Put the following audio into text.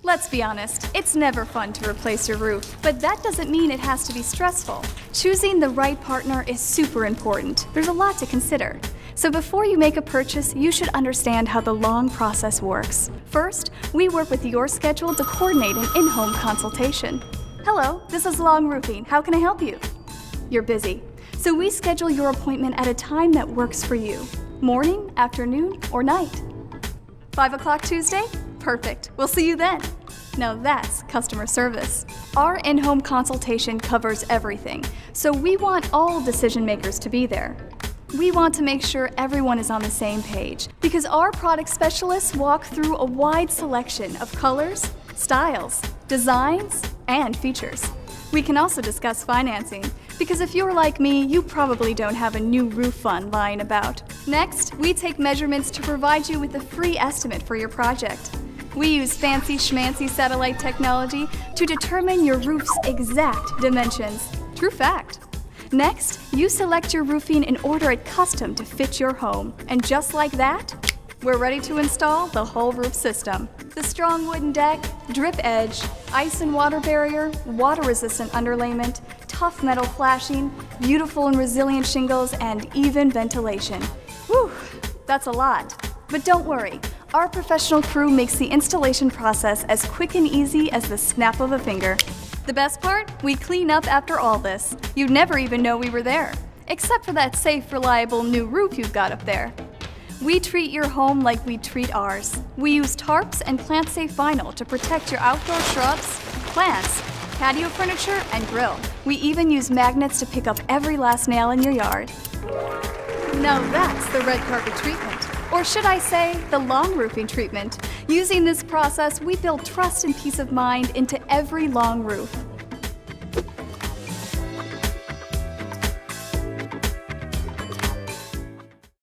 Let's be honest, it's never fun to replace your roof, but that doesn't mean it has to be stressful. Choosing the right partner is super important. There's a lot to consider. So before you make a purchase, you should understand how the Long process works. First, we work with your schedule to coordinate an in-home consultation. Hello, this is Long Roofing. How can I help you? You're busy, so we schedule your appointment at a time that works for you. Morning, afternoon, or night. 5 o'clock Tuesday? Perfect. We'll see you then. Now that's customer service. Our in-home consultation covers everything, so we want all decision makers to be there. We want to make sure everyone is on the same page because our product specialists walk through a wide selection of colors, styles, designs, and features. We can also discuss financing because if you're like me, you probably don't have a new roof fund lying about. Next, we take measurements to provide you with a free estimate for your project. We use fancy schmancy satellite technology to determine your roof's exact dimensions. True fact. Next, you select your roofing and order it custom to fit your home. And just like that, we're ready to install the whole roof system. The strong wooden deck, drip edge, ice and water barrier, water-resistant underlayment, tough metal flashing, beautiful and resilient shingles, and even ventilation. Whew, that's a lot. But don't worry, our professional crew makes the installation process as quick and easy as the snap of a finger. The best part? We clean up after all this. You'd never even know we were there, except for that safe, reliable new roof you've got up there. We treat your home like we treat ours. We use tarps and plant-safe vinyl to protect your outdoor shrubs, plants, patio furniture, and grill. We even use magnets to pick up every last nail in your yard. Now that's the red carpet treatment. Or should I say, the Long roofing treatment. Using this process, we build trust and peace of mind into every Long roof.